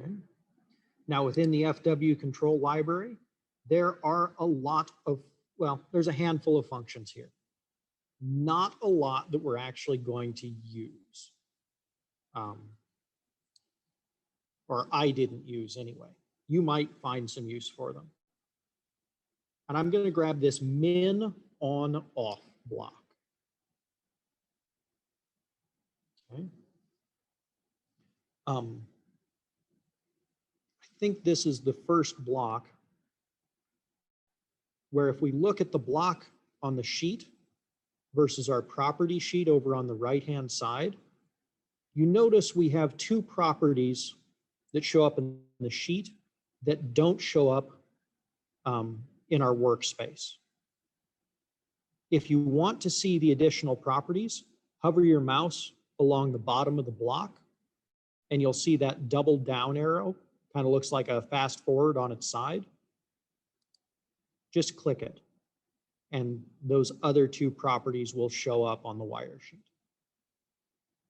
Okay. Now within the FW control library, there are a lot of, well, there's a handful of functions here. Not a lot that we're actually going to use. Or I didn't use anyway. You might find some use for them. And I'm going to grab this min on off block. Okay. I think this is the first block where if we look at the block on the sheet versus our property sheet over on the right-hand side, you notice we have two properties that show up in the sheet that don't show up in our workspace. If you want to see the additional properties, hover your mouse along the bottom of the block and you'll see that double down arrow, kind of looks like a fast forward on its side. Just click it and those other two properties will show up on the wire sheet.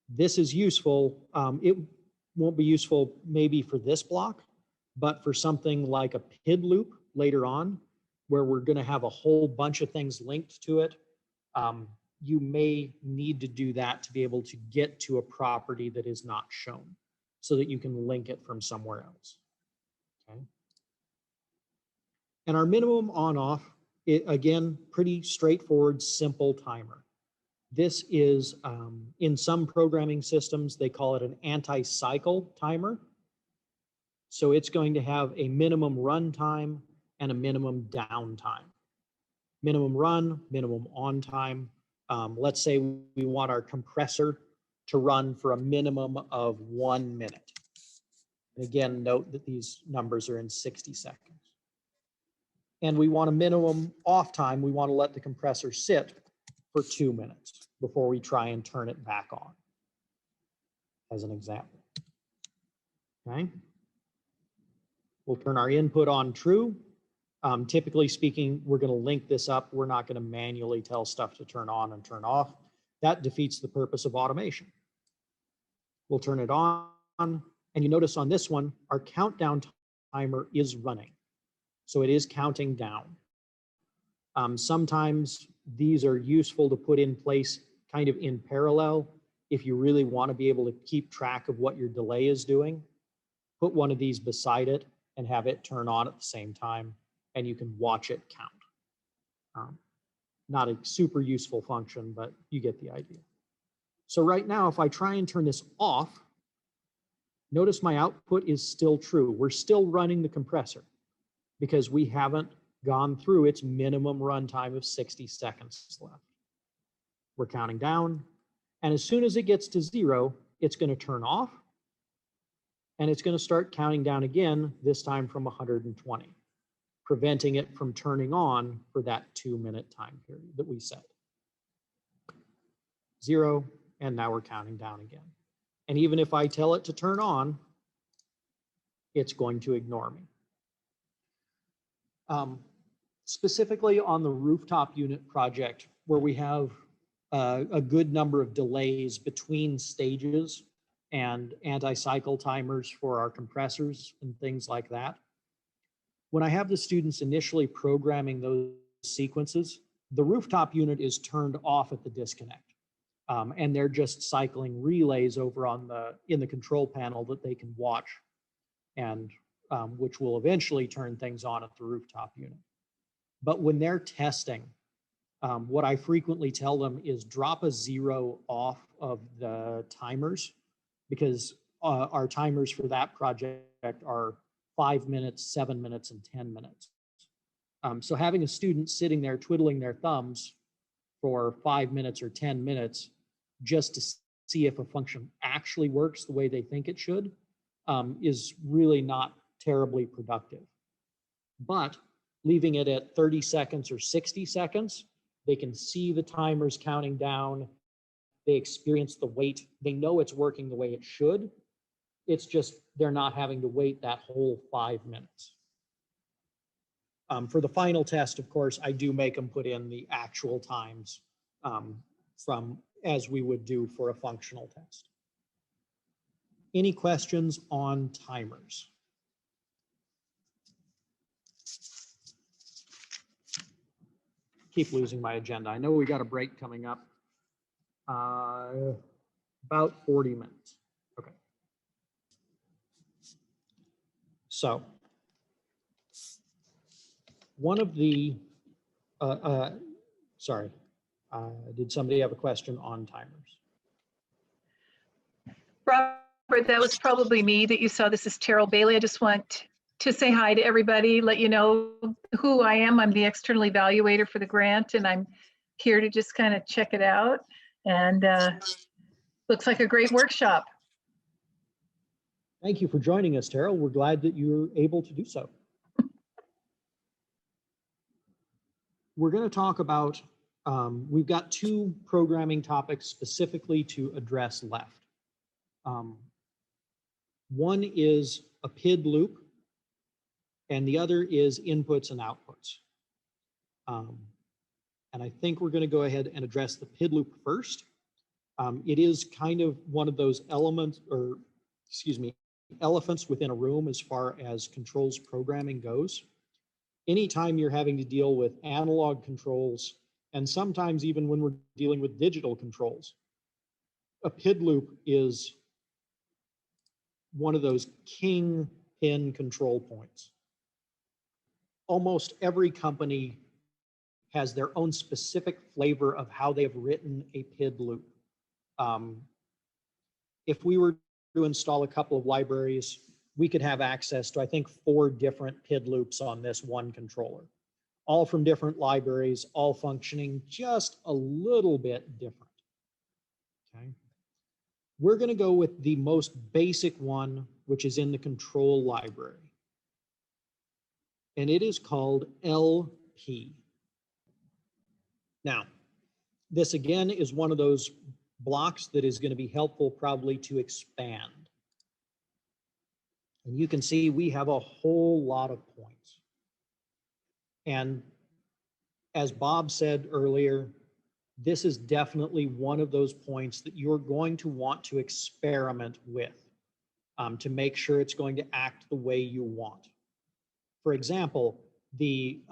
This is useful. It won't be useful maybe for this block, but for something like a PID loop later on, where we're going to have a whole bunch of things linked to it, you may need to do that to be able to get to a property that is not shown so that you can link it from somewhere else. Okay. And our minimum on-off, again, pretty straightforward, simple timer. This is, in some programming systems, they call it an anti-cycle timer. So it's going to have a minimum run time and a minimum down time. Minimum run, minimum on time. Let's say we want our compressor to run for a minimum of 1 minute. And again, note that these numbers are in 60 seconds. And we want a minimum off time. We want to let the compressor sit for 2 minutes before we try and turn it back on, as an example. Okay. We'll turn our input on true. Typically speaking, we're going to link this up. We're not going to manually tell stuff to turn on and turn off. That defeats the purpose of automation. We'll turn it on, and you notice on this one, our countdown timer is running. So it is counting down. Sometimes these are useful to put in place kind of in parallel. If you really want to be able to keep track of what your delay is doing, put one of these beside it and have it turn on at the same time, and you can watch it count. Not a super useful function, but you get the idea. So right now, if I try and turn this off, notice my output is still true. We're still running the compressor because we haven't gone through its minimum runtime of 60 seconds left. We're counting down, and as soon as it gets to 0, it's going to turn off, and it's going to start counting down again, this time from 120, preventing it from turning on for that 2-minute time period that we set. 0, and now we're counting down again. And even if I tell it to turn on, it's going to ignore me. Specifically on the rooftop unit project, where we have a good number of delays between stages and anti-cycle timers for our compressors and things like that. When I have the students initially programming those sequences, the rooftop unit is turned off at the disconnect. And they're just cycling relays over on in the control panel that they can watch, and which will eventually turn things on at the rooftop unit. But when they're testing, what I frequently tell them is drop a 0 off of the timers, because our timers for that project are 5 minutes, 7 minutes, and 10 minutes. So having a student sitting there twiddling their thumbs for 5 minutes or 10 minutes just to see if a function actually works the way they think it should is really not terribly productive. But leaving it at 30 seconds or 60 seconds, they can see the timers counting down, they experience the wait, they know it's working the way it should. It's just they're not having to wait that whole 5 minutes. For the final test, of course, I do make them put in the actual times from as we would do for a functional test. Any questions on timers? Keep losing my agenda. I know we got a break coming up. About 40 minutes. Okay. So one of the, sorry, did somebody have a question on timers? Robert, that was probably me that you saw. This is Terrell Bailey. I just want to say hi to everybody, let you know who I am. I'm the external evaluator for the grant, and I'm here to just kind of check it out. And looks like a great workshop. Thank you for joining us, Terrell. We're glad that you're able to do so. We're going to talk about, we've got two programming topics specifically to address left. One is a PID loop, and the other is inputs and outputs. And I think we're going to go ahead and address the PID loop first. It is kind of one of those elements, or excuse me, elephants within a room as far as controls programming goes. Anytime you're having to deal with analog controls, and sometimes even when we're dealing with digital controls, a PID loop is one of those king pin control points. Almost every company has their own specific flavor of how they've written a PID loop. If we were to install a couple of libraries, we could have access to, I think, 4 different PID loops on this one controller, all from different libraries, all functioning just a little bit different. Okay. We're going to go with the most basic one, which is in the control library. And it is called LP. Now, this again is one of those blocks that is going to be helpful probably to expand. And you can see we have a whole lot of points. And as Bob said earlier, this is definitely one of those points that you're going to want to experiment with to make sure it's going to act the way you want. For example, the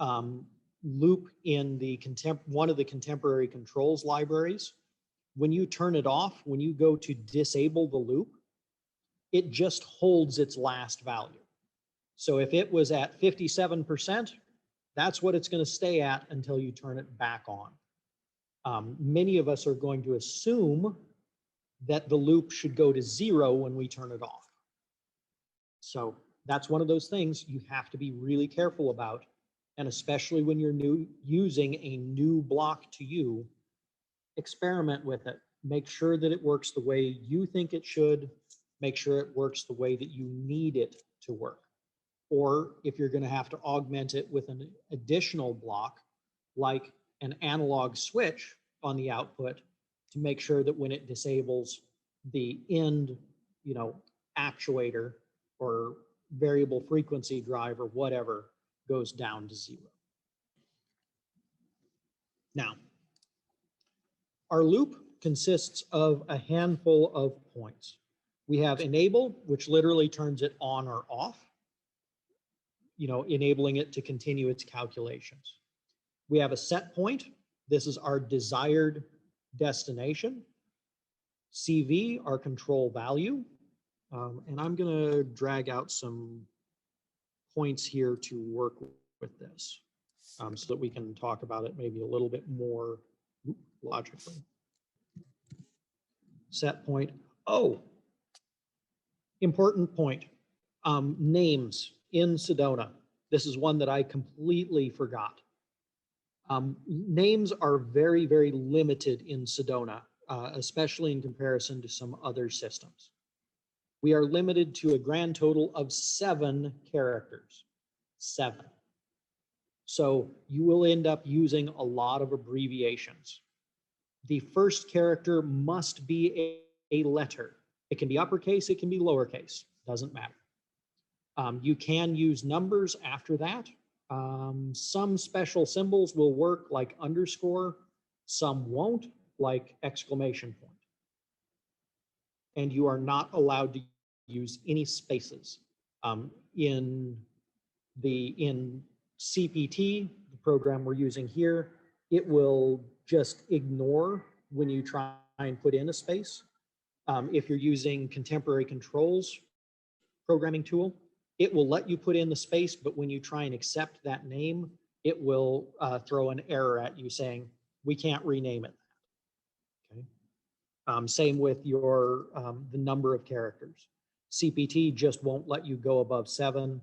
loop in the one of the contemporary controls libraries, when you turn it off, when you go to disable the loop, it just holds its last value. So if it was at 57%, that's what it's going to stay at until you turn it back on. Many of us are going to assume that the loop should go to 0 when we turn it off. So that's one of those things you have to be really careful about. And especially when you're using a new block to you, experiment with it. Make sure that it works the way you think it should. Make sure it works the way that you need it to work. Or if you're going to have to augment it with an additional block, like an analog switch on the output, to make sure that when it disables, the end, actuator or variable frequency drive or whatever goes down to 0. Now, our loop consists of a handful of points. We have enable, which literally turns it on or off, enabling it to continue its calculations. We have a set point. This is our desired destination. CV, our control value. And I'm going to drag out some points here to work with this so that we can talk about it maybe a little bit more logically. Set point. Oh, important point. Names in Sedona. This is one that I completely forgot. Names are very, very limited in Sedona, especially in comparison to some other systems. We are limited to a grand total of 7 characters. 7. So you will end up using a lot of abbreviations. The first character must be a letter. It can be uppercase, it can be lowercase, doesn't matter. You can use numbers after that. Some special symbols will work, like underscore. Some won't, like exclamation point. And you are not allowed to use any spaces. In CPT, the program we're using here, it will just ignore when you try and put in a space. If you're using Contemporary Controls programming tool, it will let you put in the space, but when you try and accept that name, it will throw an error at you saying, we can't rename it. Okay. Same with your the number of characters. CPT just won't let you go above 7.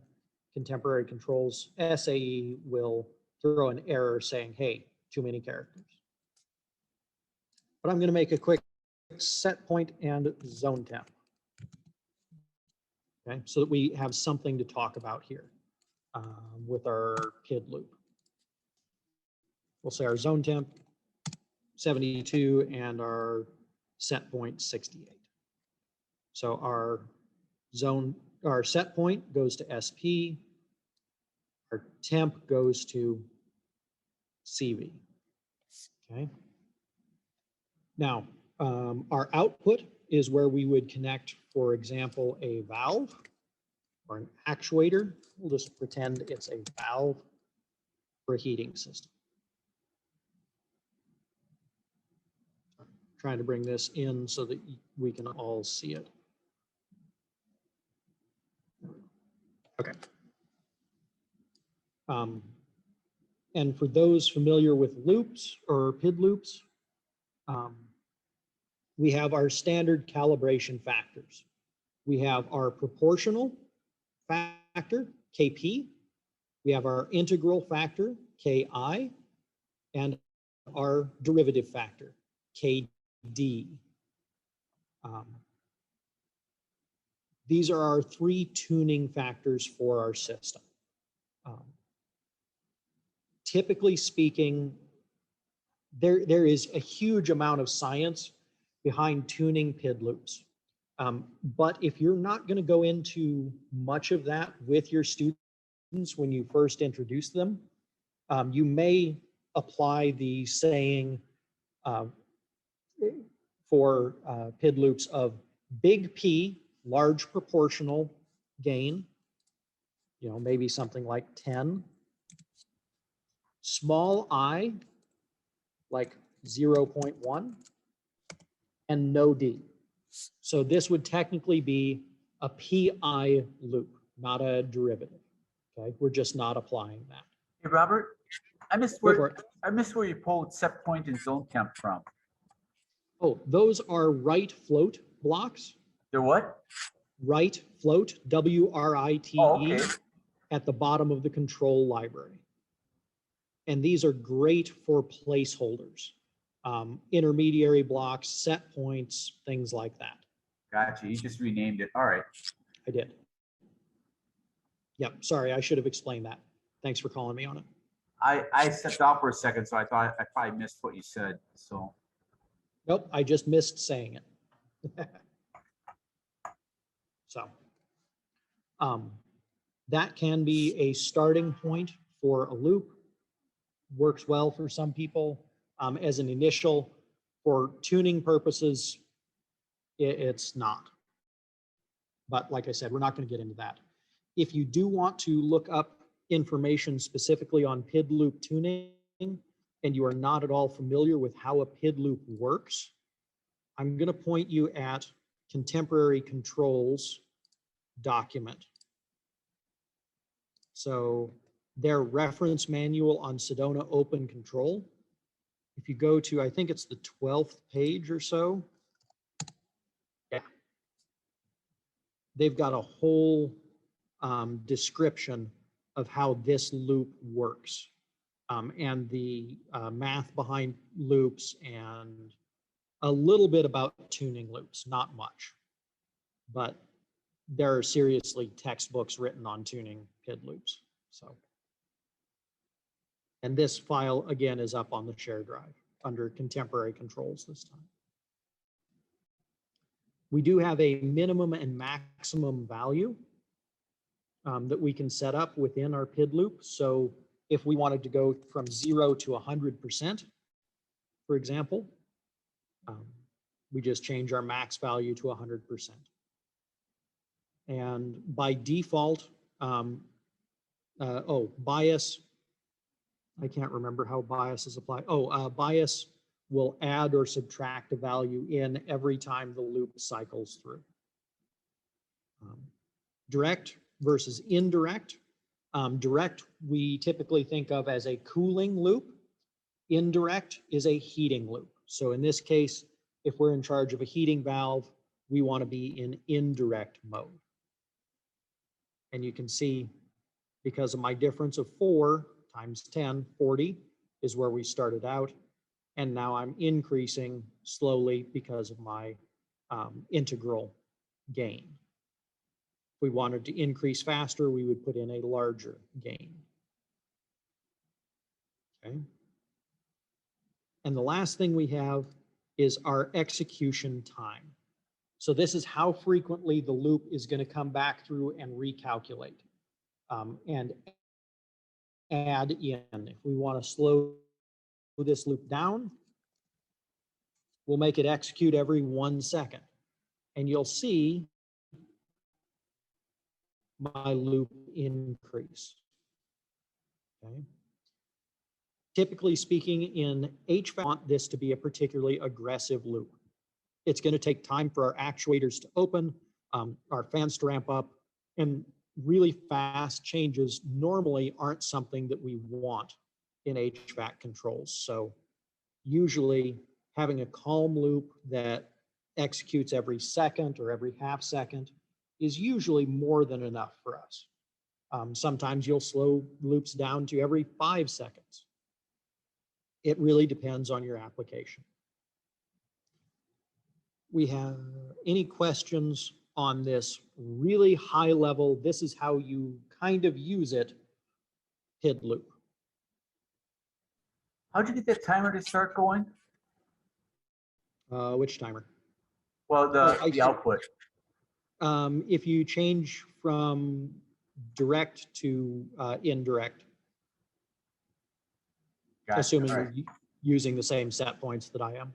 Contemporary Controls SAE will throw an error saying, hey, too many characters. But I'm going to make a quick set point and zone temp. Okay, so that we have something to talk about here with our PID loop. We'll say our zone temp 72 and our set point 68. So our set point goes to SP, our temp goes to CV. Okay. Now, our output is where we would connect, for example, a valve or an actuator. We'll just pretend it's a valve for a heating system. I'm trying to bring this in so that we can all see it. Okay. And for those familiar with loops or PID loops, we have our standard calibration factors. We have our proportional factor, KP. We have our integral factor, KI, and our derivative factor, KD. These are our 3 tuning factors for our system. Typically speaking, there is a huge amount of science behind tuning PID loops. But if you're not going to go into much of that with your students when you first introduce them, you may apply the saying for PID loops of big P, large proportional gain, maybe something like 10, small I, like 0.1, and no D. So this would technically be a PI loop, not a derivative. Okay, we're just not applying that. Hey, Robert, I missed where you pulled set point and zone temp from. Oh, those are right float blocks. They're what? Right float, WRITE, Oh, okay. at the bottom of the control library. And these are great for placeholders, intermediary blocks, set points, things like that. Gotcha. You just renamed it. All right. I did. Yep. Sorry, I should have explained that. Thanks for calling me on it. I stepped off for a second, so I thought I probably missed what you said. So. Nope, I just missed saying it. So that can be a starting point for a loop. Works well for some people as an initial. For tuning purposes, it's not. But like I said, we're not going to get into that. If you do want to look up information specifically on PID loop tuning and you are not at all familiar with how a PID loop works, I'm going to point you at Contemporary Controls document. So their reference manual on Sedona Open Control. If you go to, I think it's the 12th page or so. Yeah. They've got a whole description of how this loop works and the math behind loops and a little bit about tuning loops, not much, but there are seriously textbooks written on tuning PID loops. So, and this file again is up on the share drive under Contemporary Controls this time. We do have a minimum and maximum value that we can set up within our PID loop. So if we wanted to go from 0 to 100%, for example, we just change our max value to 100%. And by default, bias, I can't remember how bias is applied. Bias will add or subtract a value in every time the loop cycles through. Direct versus indirect. Direct, we typically think of as a cooling loop. Indirect is a heating loop. So in this case, if we're in charge of a heating valve, we want to be in indirect mode. And you can see, because of my difference of 4 times 10, 40 is where we started out. And now I'm increasing slowly because of my integral gain. If we wanted to increase faster, we would put in a larger gain. Okay. And the last thing we have is our execution time. So this is how frequently the loop is going to come back through and recalculate and add in. If we want to slow this loop down, we'll make it execute every 1 second. And you'll see my loop increase. Okay. Typically speaking, in HVAC, I want this to be a particularly aggressive loop. It's going to take time for our actuators to open, our fans to ramp up, and really fast changes normally aren't something that we want in HVAC controls. So usually having a calm loop that executes every second or every half second is usually more than enough for us. Sometimes you'll slow loops down to every 5 seconds. It really depends on your application. We have any questions on this really high level, this is how you kind of use it, PID loop? How'd you get that timer to start going? Which timer? Well, the output. If you change from direct to indirect, Gotcha. assuming All right. you're using the same set points that I am.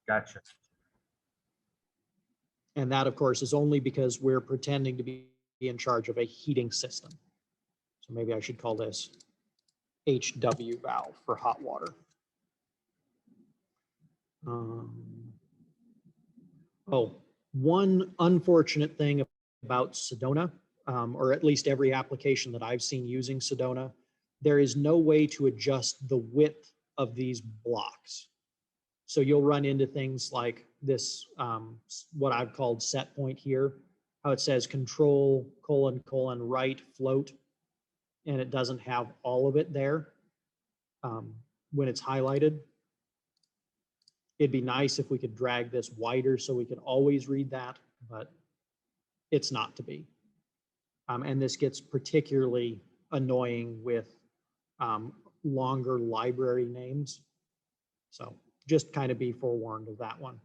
Gotcha. And that, of course, is only because we're pretending to be in charge of a heating system. So maybe I should call this HW valve for hot water. One unfortunate thing about Sedona, or at least every application that I've seen using Sedona, there is no way to adjust the width of these blocks. So you'll run into things like this, what I've called set point here, how it says control : right float, and it doesn't have all of it there when it's highlighted. It'd be nice if we could drag this wider so we could always read that, but it's not to be. And this gets particularly annoying with longer library names. So just kind of be forewarned of that one.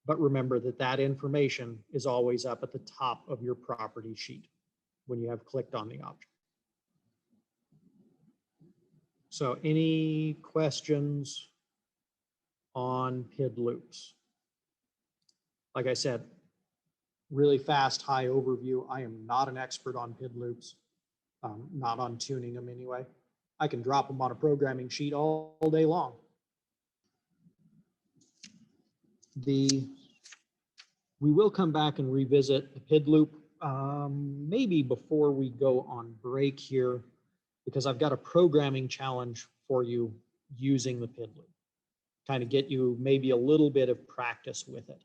But remember that that information is always up at the top of your property sheet when you have clicked on the object. So any questions on PID loops? Like I said, really fast, high overview. I am not an expert on PID loops, not on tuning them anyway. I can drop them on a programming sheet all day long. We will come back and revisit the PID loop maybe before we go on break here, because I've got a programming challenge for you using the PID loop. Kind of get you maybe a little bit of practice with it.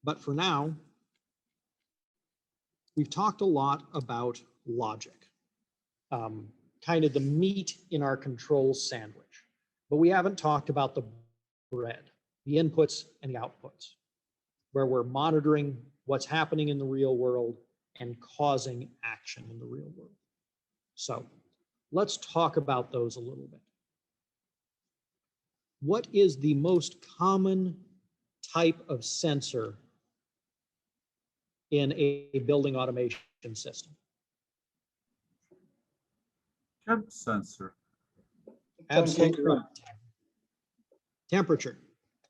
But for now, we've talked a lot about logic, kind of the meat in our control sandwich, but we haven't talked about the bread, the inputs and the outputs, where we're monitoring what's happening in the real world and causing action in the real world. So let's talk about those a little bit. What is the most common type of sensor in a building automation system? Temp sensor. Absolutely correct. Temperature.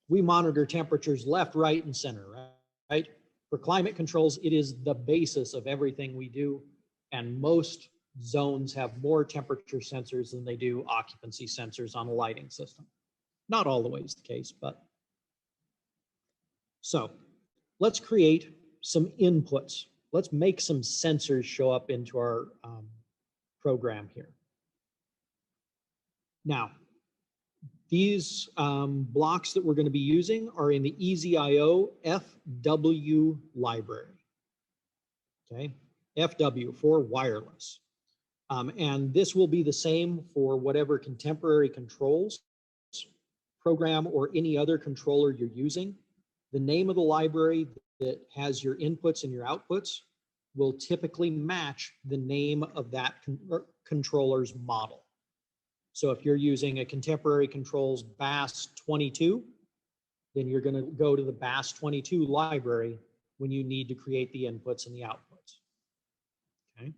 We monitor temperatures left, right, and center, right? For climate controls, it is the basis of everything we do. And most zones have more temperature sensors than they do occupancy sensors on a lighting system. Not always the case, but. So let's create some inputs. Let's make some sensors show up into our program here. Now, these blocks that we're going to be using are in the EasyIO FW library. Okay, FW for wireless. And this will be the same for whatever contemporary controls program or any other controller you're using. The name of the library that has your inputs and your outputs will typically match the name of that controller's model. So if you're using a contemporary controls BAS 22, then you're going to go to the BAS 22 library when you need to create the inputs and the outputs. Okay.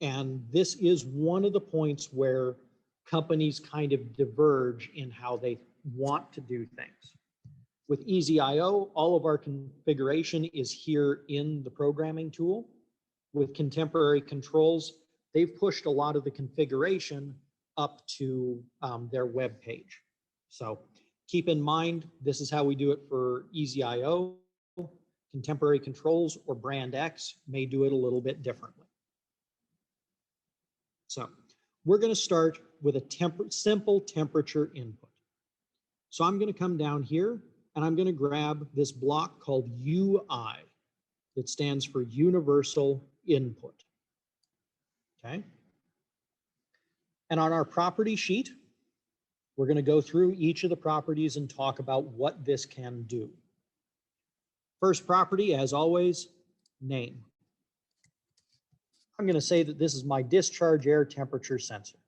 And this is one of the points where companies kind of diverge in how they want to do things. With EasyIO, all of our configuration is here in the programming tool. With contemporary controls, they've pushed a lot of the configuration up to their web page. So keep in mind, this is how we do it for EasyIO. Contemporary controls or brand X may do it a little bit differently. So we're going to start with a simple temperature input. So I'm going to come down here and I'm going to grab this block called UI that stands for Universal Input. Okay. And on our property sheet, we're going to go through each of the properties and talk about what this can do. First property, as always, name. I'm going to say that this is my discharge air temperature sensor.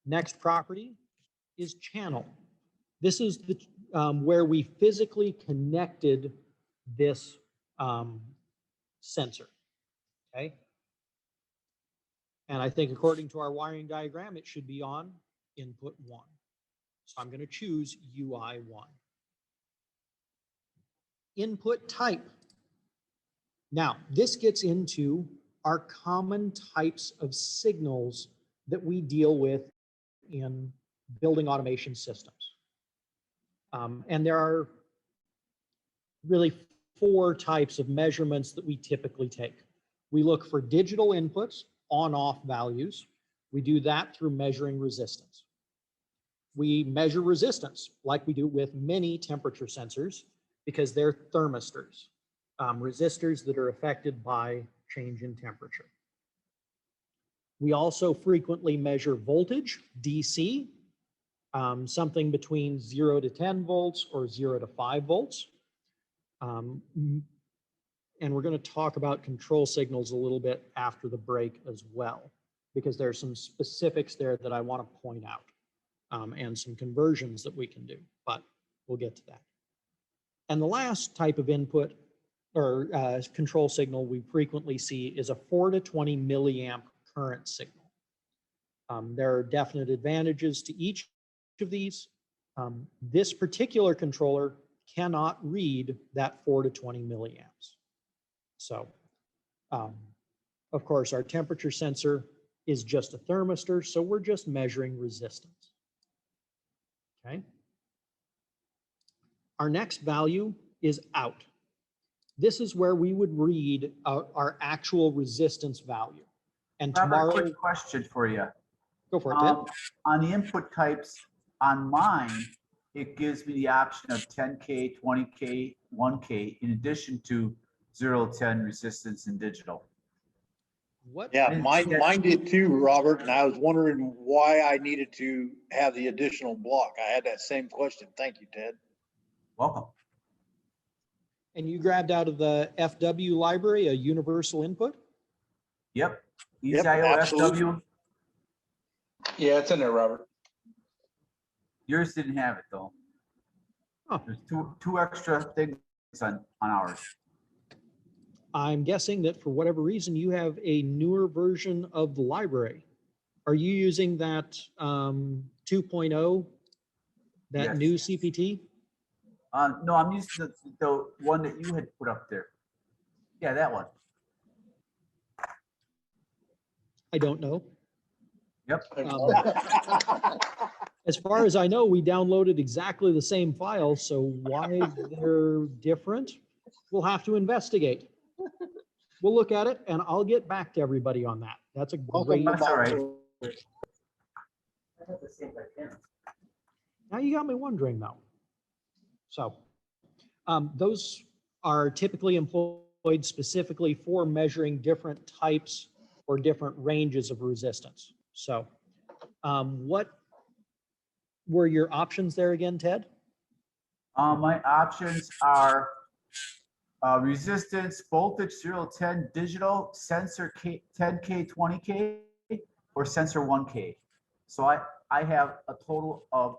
Next property is channel. This is the where we physically connected this sensor. Okay. And I think according to our wiring diagram, it should be on input 1. So I'm going to choose UI 1. Input type. Now, this gets into our common types of signals that we deal with in building automation systems. And there are really 4 types of measurements that we typically take. We look for digital inputs, on-off values. We do that through measuring resistance. We measure resistance like we do with many temperature sensors because they're thermistors, resistors that are affected by change in temperature. We also frequently measure voltage, DC, something between 0 to 10 volts or 0 to 5 volts. And we're going to talk about control signals a little bit after the break as well, because there are some specifics there that I want to point out and some conversions that we can do, but we'll get to that. And the last type of input or control signal we frequently see is a 4 to 20 milliamp current signal. There are definite advantages to each of these. This particular controller cannot read that 4 to 20 milliamps. So, of course, our temperature sensor is just a thermistor, so we're just measuring resistance. Okay. Our next value is out. This is where we would read our actual resistance value. And tomorrow, I have a quick question for you. Go for it, Ted. On the input types, on mine, it gives me the option of 10K, 20K, 1K, in addition to 0 to 10 resistance in digital. What? Yeah, mine did too, Robert, and I was wondering why I needed to have the additional block. I had that same question. Thank you, Ted. Welcome. And you grabbed out of the FW library a universal input? Yep. Yep, EasyIO absolutely. FW. Yeah, it's in there, Robert. Yours didn't have it though. Huh. There's two extra things on ours. I'm guessing that for whatever reason, you have a newer version of the library. Are you using that 2.0, that Yes. new CPT? No, I'm using the one that you had put up there. Yeah, that one. I don't know. Yep. As far as I know, we downloaded exactly the same file, so why they're different, we'll have to investigate. We'll look at it and I'll get back to everybody on that. That's a great. That's all right. Now you got me wondering though. So those are typically employed specifically for measuring different types or different ranges of resistance. So what were your options there again, Ted? My options are resistance, voltage 0 to 10, digital, sensor 10K, 20K, or sensor 1K. So I have a total of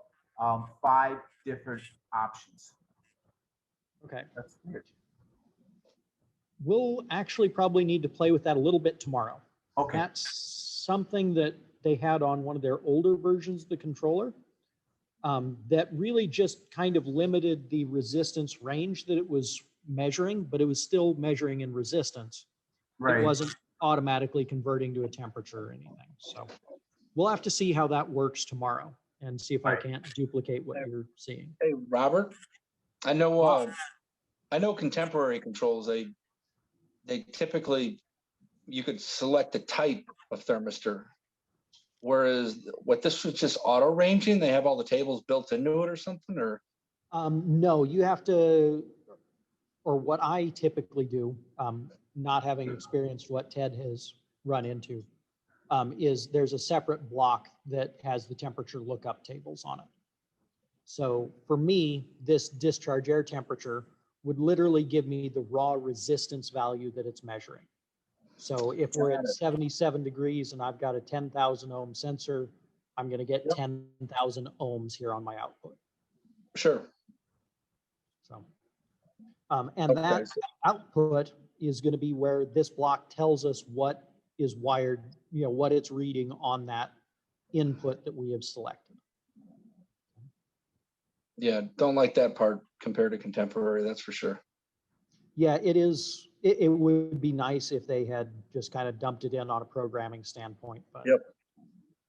5 different options. Okay. That's weird. We'll actually probably need to play with that a little bit tomorrow. Okay. That's something that they had on one of their older versions of the controller that really just kind of limited the resistance range that it was measuring, but it was still measuring in resistance. Right. It wasn't automatically converting to a temperature or anything. So we'll have to see how that works tomorrow and see if I can't duplicate what you're seeing. Hey, Robert, I know contemporary controls, they typically, you could select a type of thermistor. Whereas what this was just auto ranging, they have all the tables built into it or something, or? No, you have to, or what I typically do, not having experienced what Ted has run into, is there's a separate block that has the temperature lookup tables on it. So for me, this discharge air temperature would literally give me the raw resistance value that it's measuring. So if we're at 77 degrees and I've got a 10,000 ohm sensor, I'm going to get 10,000 ohms here on my output. Sure. So, and that output is going to be where this block tells us what is wired, what it's reading on that input that we have selected. Yeah, don't like that part compared to contemporary, that's for sure. Yeah, it is. It would be nice if they had just kind of dumped it in on a programming standpoint, but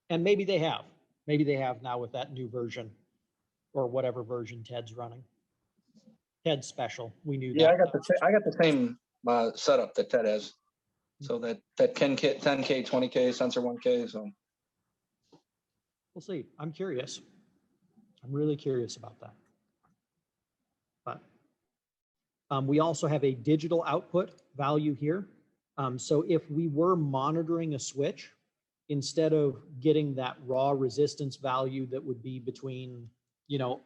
and maybe they have. Maybe they have now with that new version or whatever version Ted's running. Ted's special. We knew Yeah, that. I got the same setup that Ted has. So that 10K, 20K sensor 1K. So we'll see. I'm curious. I'm really curious about that. But we also have a digital output value here. So if we were monitoring a switch, instead of getting that raw resistance value that would be between,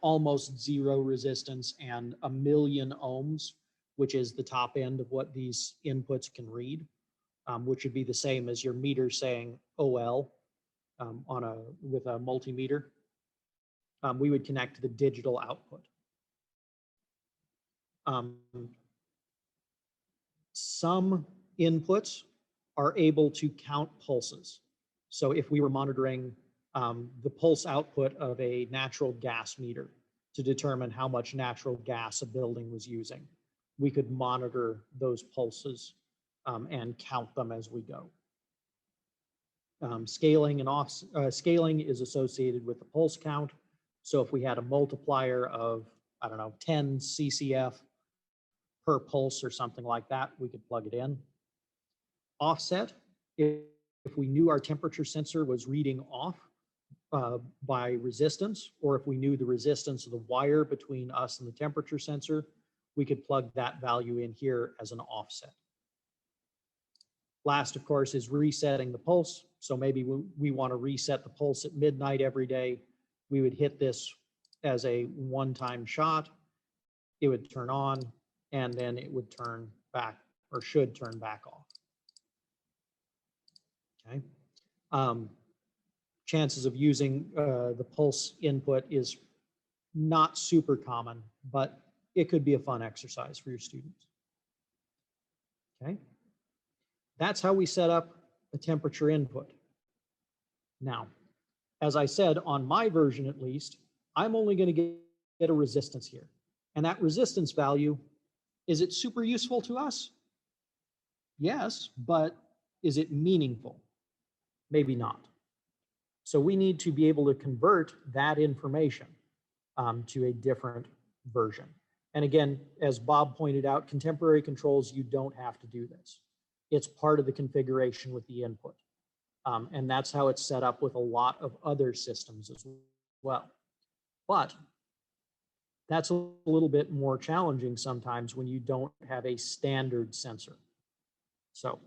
almost zero resistance and 1,000,000 ohms, which is the top end of what these inputs can read, which would be the same as your meter saying OL with a multimeter. We would connect to the digital output. Some inputs are able to count pulses. So if we were monitoring the pulse output of a natural gas meter to determine how much natural gas a building was using, we could monitor those pulses and count them as we go. Scaling is associated with the pulse count. So if we had a multiplier of, 10 CCF per pulse or something like that, we could plug it in. Offset, if we knew our temperature sensor was reading off by resistance, or if we knew the resistance of the wire between us and the temperature sensor, we could plug that value in here as an offset. Last, of course, is resetting the pulse. So maybe we want to reset the pulse at midnight every day. We would hit this as a one-time shot. It would turn on, and then it would turn back, or should turn back off. Okay. Chances of using the pulse input is not super common, but it could be a fun exercise for your students. Okay. That's how we set up a temperature input. Now, as I said, on my version at least, I'm only going to get a resistance here. And that resistance value, is it super useful to us? Yes, but is it meaningful? Maybe not. So we need to be able to convert that information to a different version. And again, as Bob pointed out, contemporary controls, you don't have to do this. It's part of the configuration with the input. And that's how it's set up with a lot of other systems as well. But that's a little bit more challenging sometimes when you don't have a standard sensor. So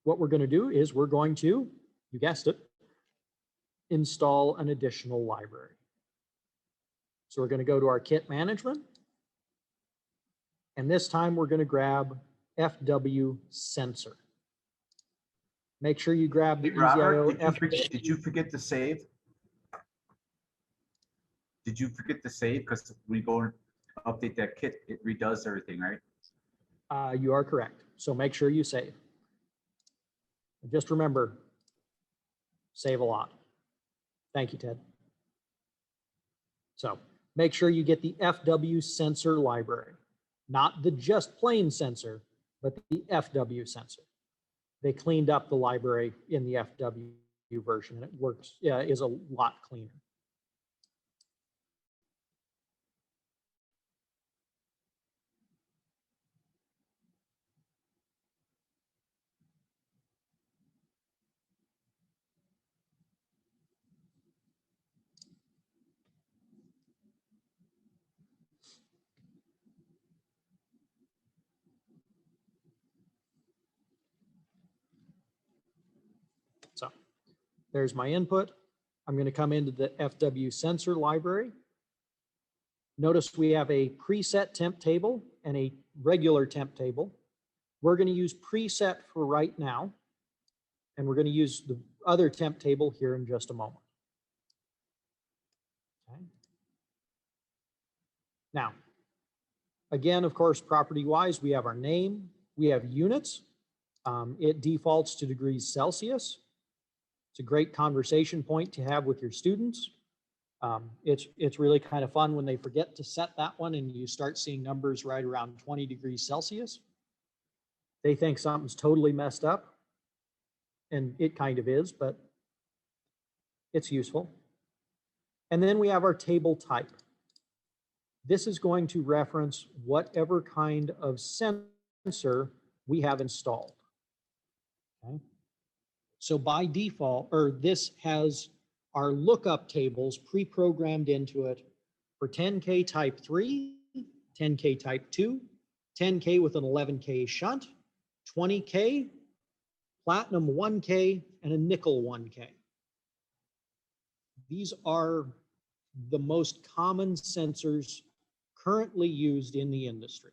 what we're going to do is we're going to, you guessed it, install an additional library. So we're going to go to our kit management. And this time we're going to grab FW sensor. Make sure you grab the Robert, EasyIO. did you forget to save? Did you forget to save? Because we go and update that kit, it redoes everything, right? You are correct. So make sure you save. And just remember, save a lot. Thank you, Ted. So make sure you get the FW sensor library, not the just plain sensor, but the FW sensor. They cleaned up the library in the FW version, and it works, is a lot cleaner. So there's my input. I'm going to come into the FW sensor library. Notice we have a preset temp table and a regular temp table. We're going to use preset for right now, and we're going to use the other temp table here in just a moment. Okay. Now, again, of course, property-wise, we have our name, we have units. It defaults to degrees Celsius. It's a great conversation point to have with your students. It's really kind of fun when they forget to set that one and you start seeing numbers right around 20 degrees Celsius. They think something's totally messed up, and it kind of is, but it's useful. And then we have our table type. This is going to reference whatever kind of sensor we have installed. Okay. So by default, or this has our lookup tables pre-programmed into it for 10K type 3, 10K type 2, 10K with an 11K shunt, 20K, platinum 1K, and a nickel 1K. These are the most common sensors currently used in the industry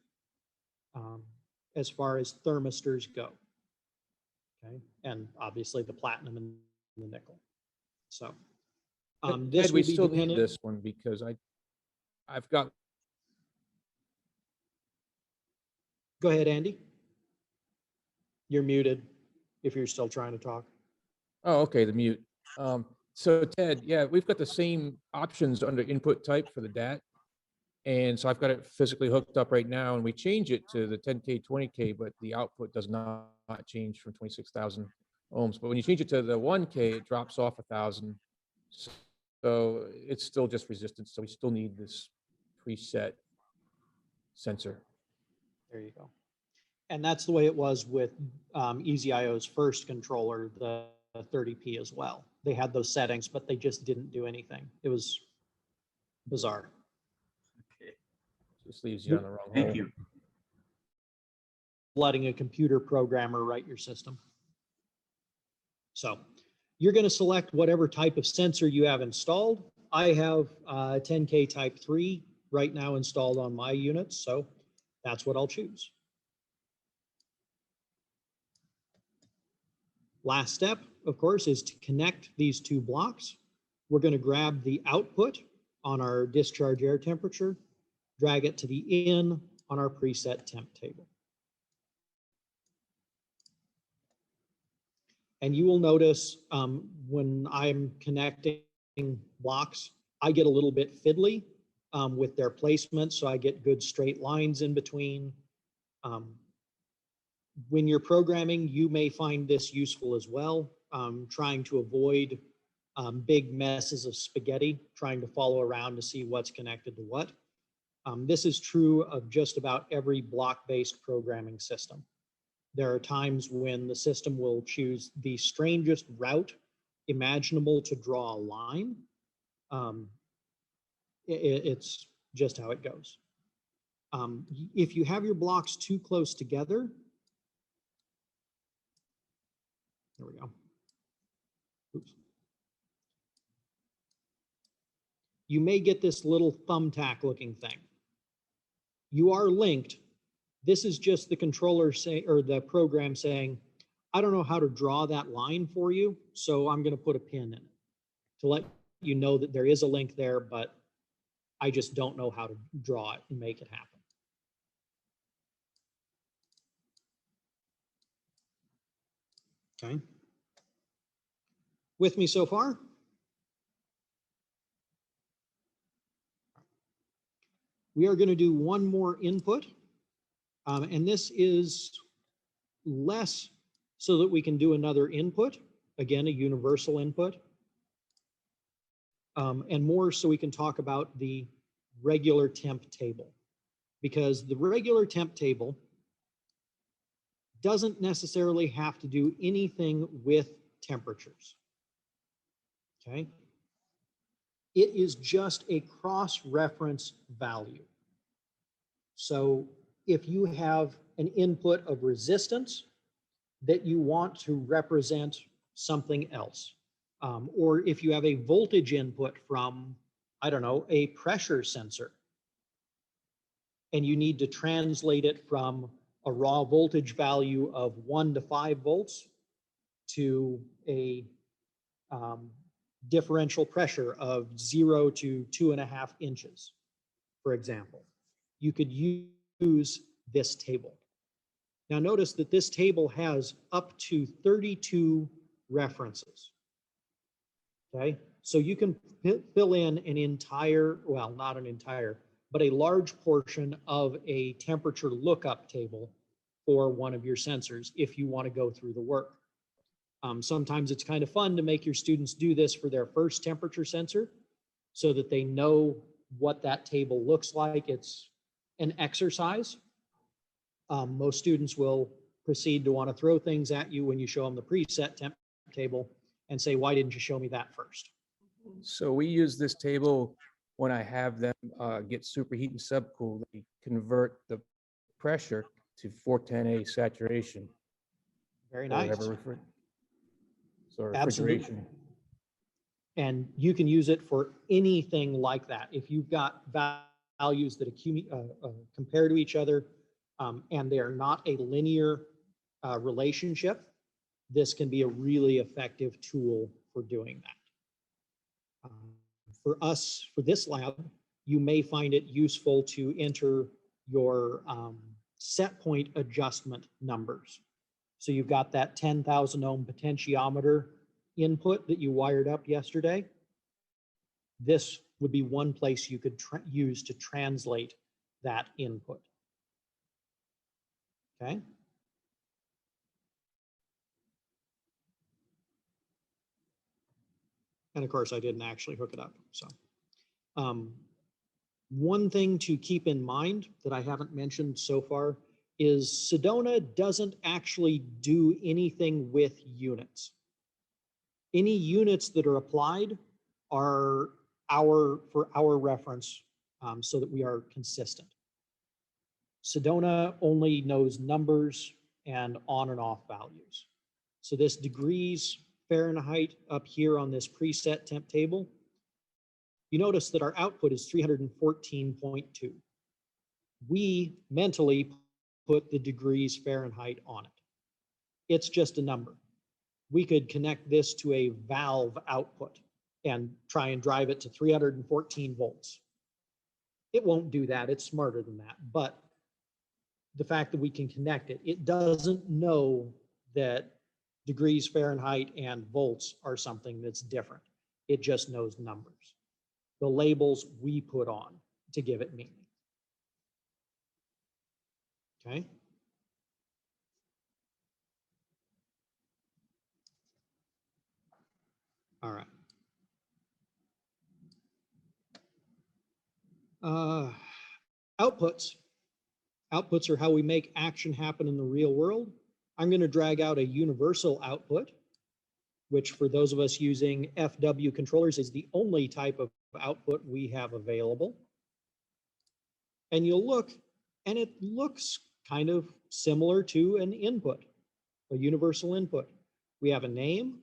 as far as thermistors go. Okay, and obviously the platinum and the nickel. So this Ted, we will be still need dependent. this one because I've got. Go ahead, Andy. You're muted if you're still trying to talk. Oh, okay, the mute. So Ted, yeah, we've got the same options under input type for the DAT. And so I've got it physically hooked up right now, and we change it to the 10K, 20K, but the output does not change from 26,000 ohms. But when you change it to the 1K, it drops off 1,000. So it's still just resistance. So we still need this preset sensor. There you go. And that's the way it was with EasyIO's first controller, the 30P as well. They had those settings, but they just didn't do anything. It was bizarre. Okay, Just leaves you on the wrong hole. thank you. Letting a computer programmer write your system. So you're going to select whatever type of sensor you have installed. I have 10K type 3 right now installed on my units, so that's what I'll choose. Last step, of course, is to connect these two blocks. We're going to grab the output on our discharge air temperature, drag it to the in on our preset temp table. And you will notice when I'm connecting blocks, I get a little bit fiddly with their placement, so I get good straight lines in between. When you're programming, you may find this useful as well, trying to avoid big messes of spaghetti, trying to follow around to see what's connected to what. This is true of just about every block-based programming system. There are times when the system will choose the strangest route imaginable to draw a line. It's just how it goes. If you have your blocks too close together, there we go. Oops. You may get this little thumbtack looking thing. You are linked. This is just the controller say, or the program saying, I don't know how to draw that line for you, so I'm going to put a pin in it to let you know that there is a link there, but I just don't know how to draw it and make it happen. Okay. With me so far? We are going to do one more input, and this is less so that we can do another input, again, a universal input, and more so we can talk about the regular temp table, because the regular temp table doesn't necessarily have to do anything with temperatures. Okay. It is just a cross-reference value. So if you have an input of resistance that you want to represent something else, or if you have a voltage input from, I don't know, a pressure sensor, and you need to translate it from a raw voltage value of 1 to 5 volts to a differential pressure of 0 to 2.5 inches, for example, you could use this table. Now notice that this table has up to 32 references. Okay, so you can fill in an entire, well, not an entire, but a large portion of a temperature lookup table for one of your sensors if you want to go through the work. Sometimes it's kind of fun to make your students do this for their first temperature sensor so that they know what that table looks like. It's an exercise. Most students will proceed to want to throw things at you when you show them the preset temp table and say, why didn't you show me that first? So we use this table when I have them get superheat and subcool. They convert the pressure to 410A saturation. Very or nice. whatever so Absolutely. refrigeration. And you can use it for anything like that. If you've got values that compare to each other and they are not a linear relationship, this can be a really effective tool for doing that. For us, for this lab, you may find it useful to enter your set point adjustment numbers. So you've got that 10,000 ohm potentiometer input that you wired up yesterday. This would be one place you could use to translate that input. Okay. And of course, I didn't actually hook it up. So one thing to keep in mind that I haven't mentioned so far is Sedona doesn't actually do anything with units. Any units that are applied are for our reference so that we are consistent. Sedona only knows numbers and on and off values. So this degrees Fahrenheit up here on this preset temp table, you notice that our output is 314.2. We mentally put the degrees Fahrenheit on it. It's just a number. We could connect this to a valve output and try and drive it to 314 volts. It won't do that. It's smarter than that. But the fact that we can connect it, it doesn't know that degrees Fahrenheit and volts are something that's different. It just knows numbers. The labels we put on to give it meaning. Okay. All right. Outputs. Outputs are how we make action happen in the real world. I'm going to drag out a universal output, which for those of us using FW controllers is the only type of output we have available. And you'll look, and it looks kind of similar to an input, a universal input. We have a name.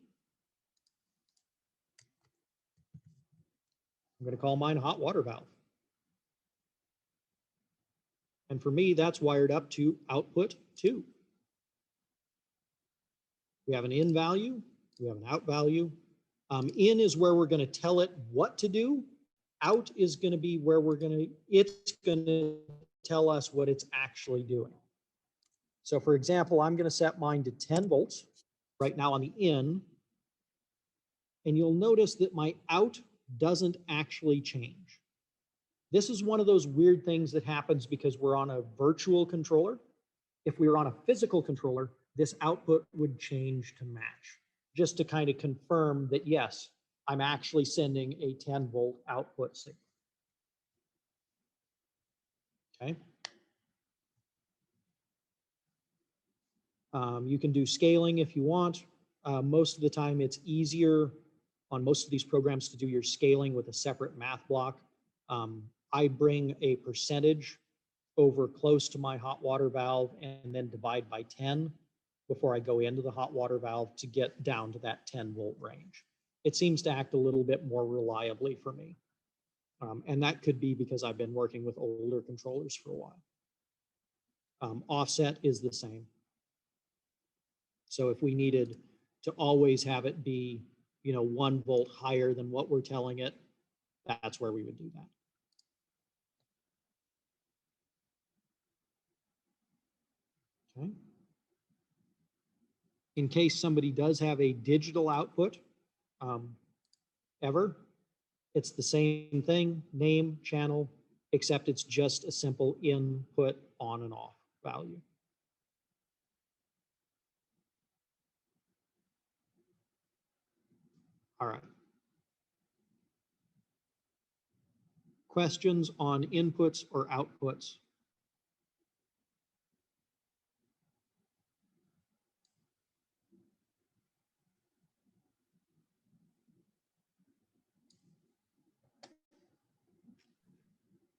I'm going to call mine hot water valve. And for me, that's wired up to output 2. We have an in value, we have an out value. In is where we're going to tell it what to do. Out is going to be where it's going to tell us what it's actually doing. So for example, I'm going to set mine to 10 volts right now on the in. And you'll notice that my out doesn't actually change. This is one of those weird things that happens because we're on a virtual controller. If we were on a physical controller, this output would change to match, just to kind of confirm that, yes, I'm actually sending a 10 volt output signal. Okay. You can do scaling if you want. Most of the time it's easier on most of these programs to do your scaling with a separate math block. I bring a percentage over close to my hot water valve and then divide by 10 before I go into the hot water valve to get down to that 10 volt range. It seems to act a little bit more reliably for me. And that could be because I've been working with older controllers for a while. Offset is the same. So if we needed to always have it be, 1 volt higher than what we're telling it, that's where we would do that. Okay. In case somebody does have a digital output, it's the same thing, name, channel, except it's just a simple input on and off value. All right. Questions on inputs or outputs?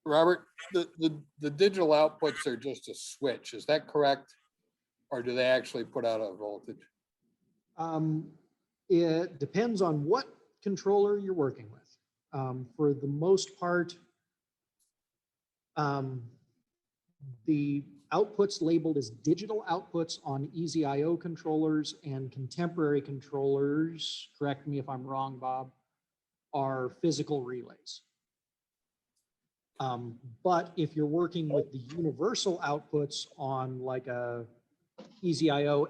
Robert, the digital outputs are just a switch, is that correct? Or do they actually put out a voltage? It depends on what controller you're working with. For the most part, the outputs labeled as digital outputs on EasyIO controllers and contemporary controllers, correct me if I'm wrong, Bob, are physical relays. But if you're working with the universal outputs on like a EasyIO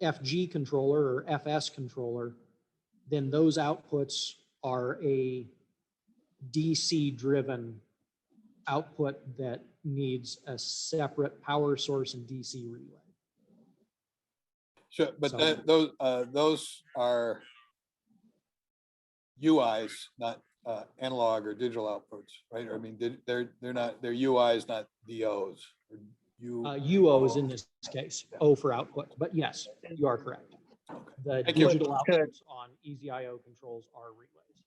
FG controller or FS controller, then those outputs are a DC driven output that needs a separate power source and DC relay. Sure, but So- those are UIs, not analog or digital outputs, right? I mean, they're UIs, not DOs. UOs in this case, O for output, but yes, you are correct. The Thank you. digital outputs on EasyIO controls are relays.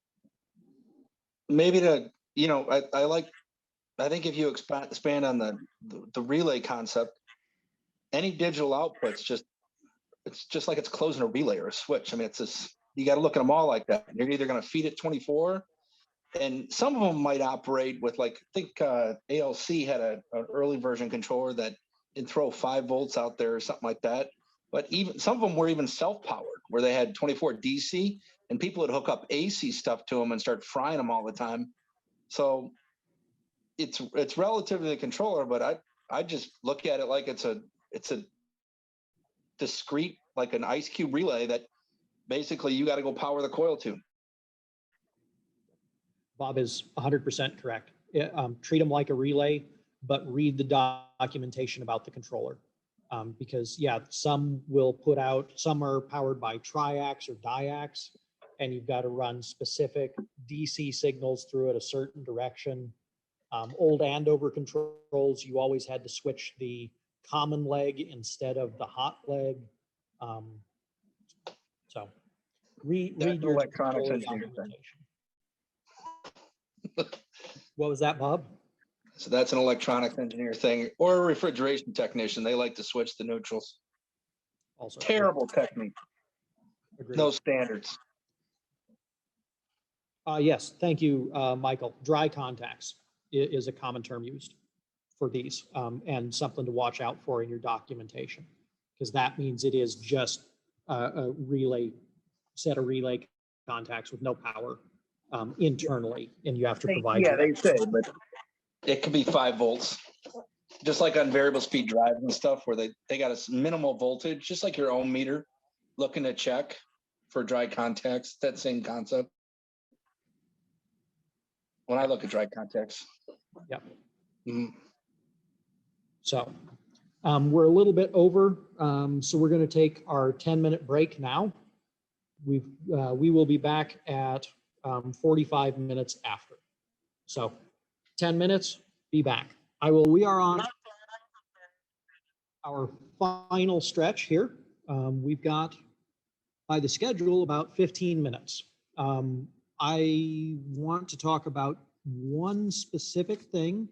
Maybe I think if you expand on the relay concept, any digital outputs it's just like it's closing a relay or a switch. I mean, you got to look at them all like that. You're either going to feed it 24, and some of them might operate with I think ALC had an early version controller that can throw 5 volts out there or something like that. But even some of them were even self-powered, where they had 24 DC, and people would hook up AC stuff to them and start frying them all the time. So it's relative to the controller, but I just look at it like it's a discrete, like an ice cube relay that basically you got to go power the coil to. Bob is 100% correct. Treat them like a relay, but read the documentation about the controller. Because yeah, some will put out, some are powered by triacs or diacs, and you've got to run specific DC signals through it a certain direction. Old Andover controls, you always had to switch the common leg instead of the hot leg. So read That's an your electronics controller engineer thing. documentation. What was that, Bob? So that's an electronics engineer thing, or a refrigeration technician. They like to switch the neutrals. Also Terrible technique. agreed. No standards. Yes, thank you, Michael. Dry contacts is a common term used for these, and something to watch out for in your documentation, because that means it is just a relay, set of relay contacts with no power internally, and you have to provide. Yeah, they say, but it could be 5 volts. Just like on variable speed drives and stuff where they got a minimal voltage, just like your ohm meter, looking to check for dry contacts, that same concept. When I look at dry contacts. Yep. Mhm. So we're a little bit over, so we're going to take our 10-minute break now. We will be back at 45 minutes after. So 10 minutes, be back. We are on our final stretch here. We've got, by the schedule, about 15 minutes. I want to talk about one specific thing,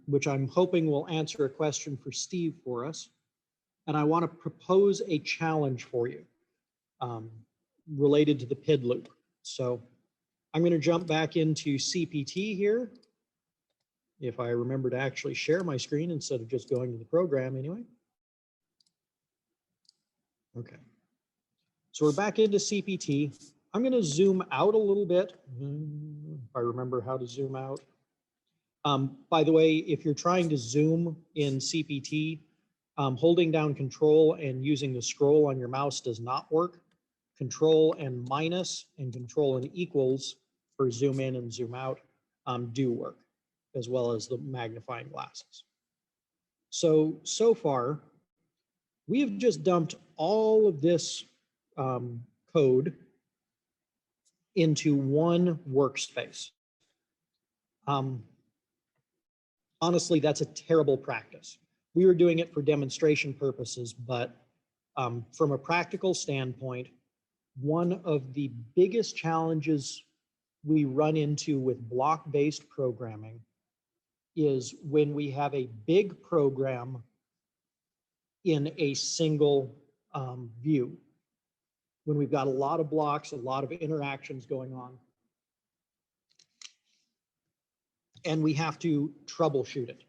which I'm hoping will answer a question for Steve for us. And I want to propose a challenge for you related to the PID loop. So I'm going to jump back into CPT here, if I remember to actually share my screen instead of just going to the program anyway. Okay. So we're back into CPT. I'm going to zoom out a little bit, if I remember how to zoom out. By the way, if you're trying to zoom in CPT, holding down Control and using the scroll on your mouse does not work. Control and minus and Control and equals for zoom in and zoom out do work, as well as the magnifying glasses. So far, we have just dumped all of this code into one workspace. Honestly, that's a terrible practice. We were doing it for demonstration purposes, but from a practical standpoint, one of the biggest challenges we run into with block-based programming is when we have a big program in a single view. When we've got a lot of blocks, a lot of interactions going on, and we have to troubleshoot it,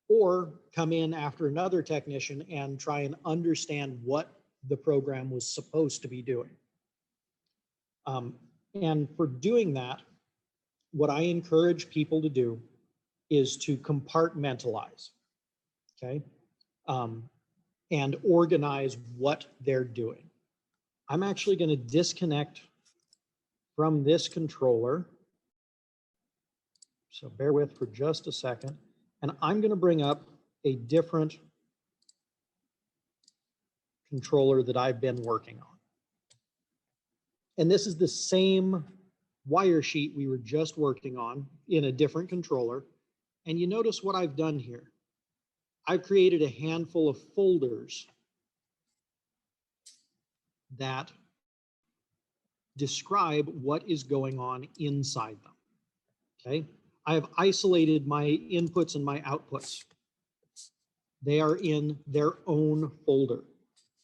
or come in after another technician and try and understand what the program was supposed to be doing. And for doing that, what I encourage people to do is to compartmentalize, okay? And organize what they're doing. I'm actually going to disconnect from this controller. So bear with for just a second. And I'm going to bring up a different controller that I've been working on. And this is the same wire sheet we were just working on in a different controller. And you notice what I've done here. I've created a handful of folders that describe what is going on inside them, okay? I have isolated my inputs and my outputs. They are in their own folder.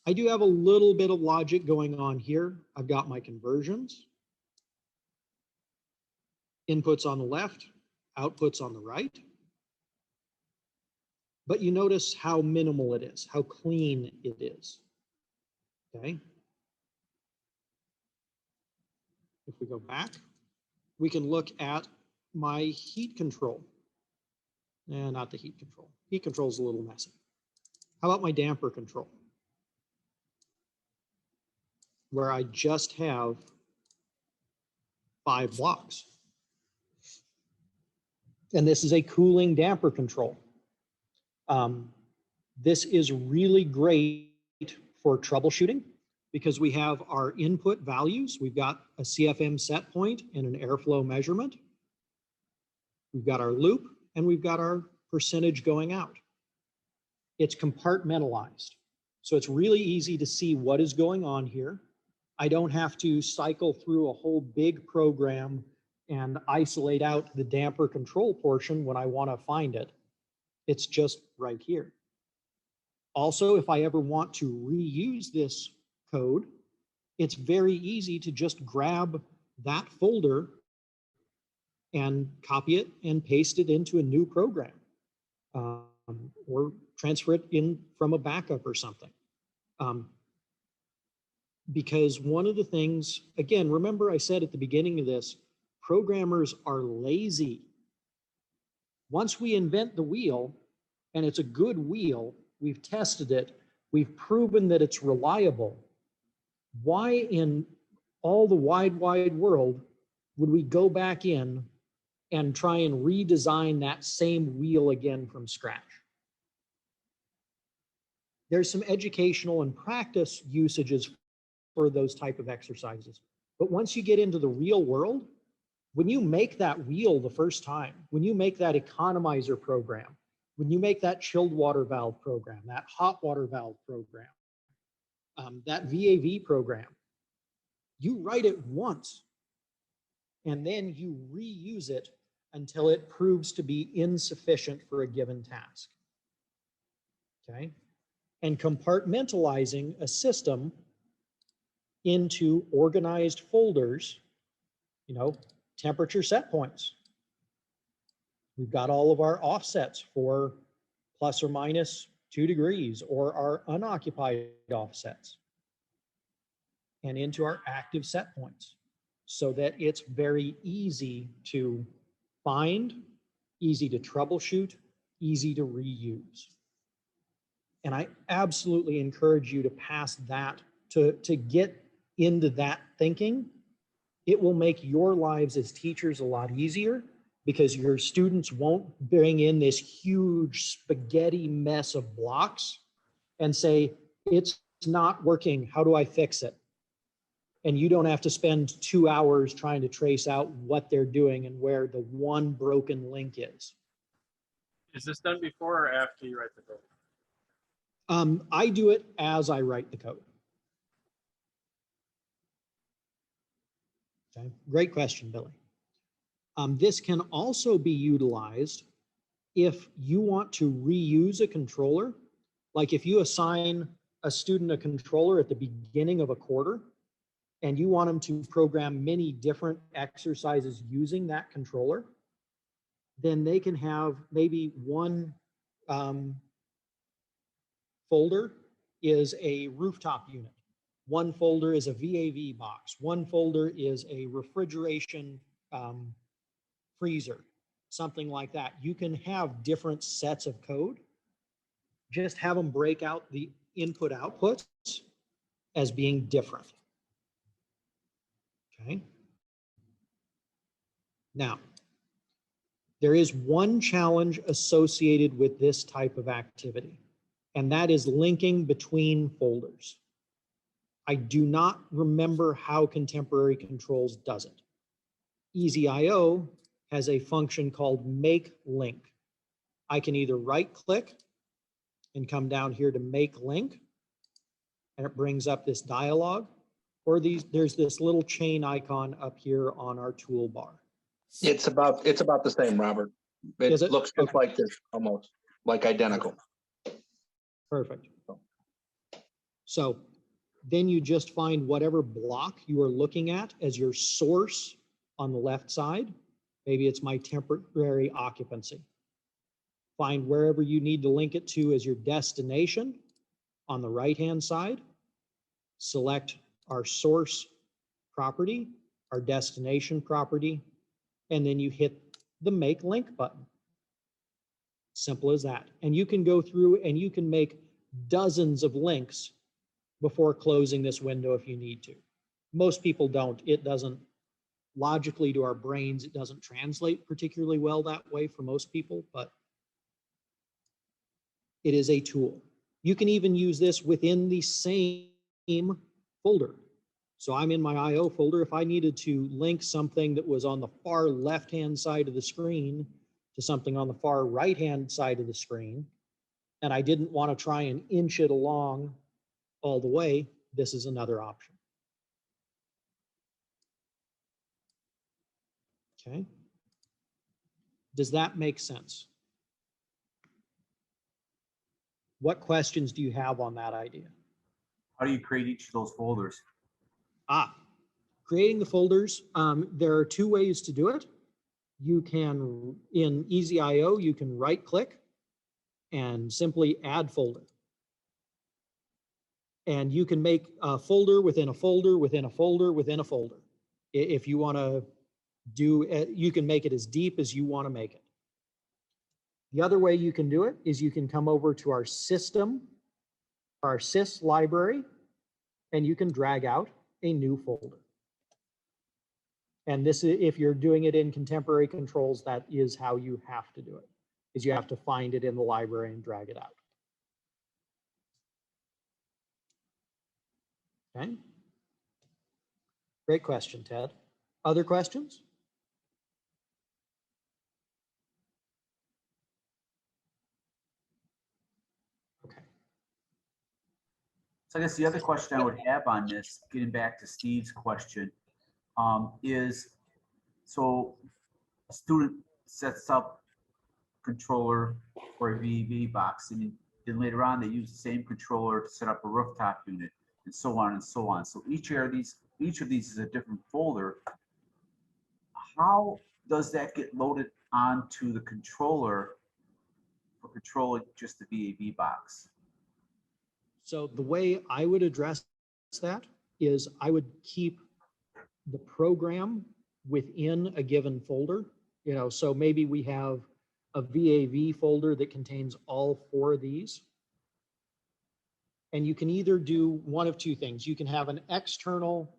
I do have a little bit of logic going on here. I've got my conversions, inputs on the left, outputs on the right. But you notice how minimal it is, how clean it is, okay? If we go back, we can look at my heat control. Not the heat control. Heat control is a little messy. How about my damper control? Where I just have 5 blocks. And this is a cooling damper control. This is really great for troubleshooting because we have our input values. We've got a CFM set point and an airflow measurement. We've got our loop and we've got our percentage going out. It's compartmentalized. So it's really easy to see what is going on here. I don't have to cycle through a whole big program and isolate out the damper control portion when I want to find it. It's just right here. Also, if I ever want to reuse this code, it's very easy to just grab that folder and copy it and paste it into a new program, or transfer it in from a backup or something. Because one of the things, again, remember I said at the beginning of this, programmers are lazy. Once we invent the wheel, and it's a good wheel, we've tested it, we've proven that it's reliable, why in all the wide world would we go back in and try and redesign that same wheel again from scratch? There's some educational and practice usages for those type of exercises. But once you get into the real world, when you make that wheel the first time, when you make that economizer program, when you make that chilled water valve program, that hot water valve program, that VAV program, you write it once and then you reuse it until it proves to be insufficient for a given task. Okay? And compartmentalizing a system into organized folders, you know, temperature set points. We've got all of our offsets for plus or minus 2 degrees or our unoccupied offsets, and into our active set points so that it's very easy to find, easy to troubleshoot, easy to reuse. And I absolutely encourage you to pass that, to get into that thinking. It will make your lives as teachers a lot easier because your students won't bring in this huge spaghetti mess of blocks and say, it's not working, how do I fix it? And you don't have to spend 2 hours trying to trace out what they're doing and where the one broken link is. Is this done before or after you write the code? I do it as I write the code. Okay, great question, Billy. This can also be utilized if you want to reuse a controller. Like if you assign a student a controller at the beginning of a quarter and you want them to program many different exercises using that controller, then they can have maybe one folder is a rooftop unit. One folder is a VAV box. One folder is a refrigeration freezer, something like that. You can have different sets of code. Just have them break out the input outputs as being different. Okay. Now, there is one challenge associated with this type of activity, and that is linking between folders. I do not remember how Contemporary Controls does it. EasyIO has a function called make link. I can either right click and come down here to make link, and it brings up this dialog, or there's this little chain icon up here on our toolbar. It's about the same, Robert. It looks just like this, almost like identical. Perfect. So then you just find whatever block you are looking at as your source on the left side. Maybe it's my temporary occupancy. Find wherever you need to link it to as your destination on the right-hand side. Select our source property, our destination property, and then you hit the make link button. Simple as that. And you can go through and you can make dozens of links before closing this window if you need to. Most people don't. It doesn't logically to our brains, it doesn't translate particularly well that way for most people, but it is a tool. You can even use this within the same folder. So I'm in my IO folder. If I needed to link something that was on the far left-hand side of the screen to something on the far right-hand side of the screen, and I didn't want to try and inch it along all the way, this is another option. Okay. Does that make sense? What questions do you have on that idea? How do you create each of those folders? Creating the folders, there are two ways to do it. You can, in EasyIO, you can right click and simply add folder. And you can make a folder within a folder within a folder within a folder. If you want to do, you can make it as deep as you want to make it. The other way you can do it is you can come over to our system, our sys library, and you can drag out a new folder. And this is, if you're doing it in contemporary controls, that is how you have to do it, is you have to find it in the library and drag it out. Okay. Great question, Ted. Other questions? Okay. So I guess the other question I would have on this, getting back to Steve's question, is, so a student sets up controller for a VEV box, and then later on they use the same controller to set up a rooftop unit, and so on and so on. So each of these is a different folder. How does that get loaded onto the controller for controlling just the VAV box? So the way I would address that is I would keep the program within a given folder. You know, so maybe we have a VAV folder that contains all 4 of these. And you can either do one of two things. You can have an external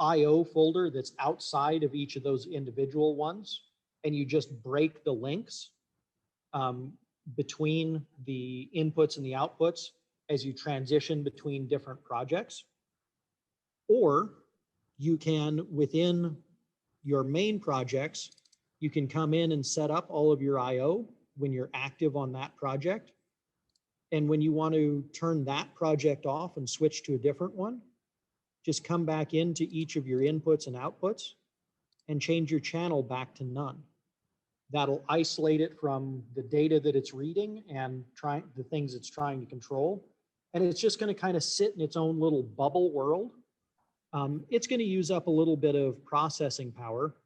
IO folder that's outside of each of those individual ones, and you just break the links between the inputs and the outputs as you transition between different projects. Or you can, within your main projects, you can come in and set up all of your IO when you're active on that project. And when you want to turn that project off and switch to a different one, just come back into each of your inputs and outputs and change your channel back to none. That'll isolate it from the data that it's reading and the things it's trying to control. And it's just going to kind of sit in its own little bubble world. It's going to use up a little bit of processing power,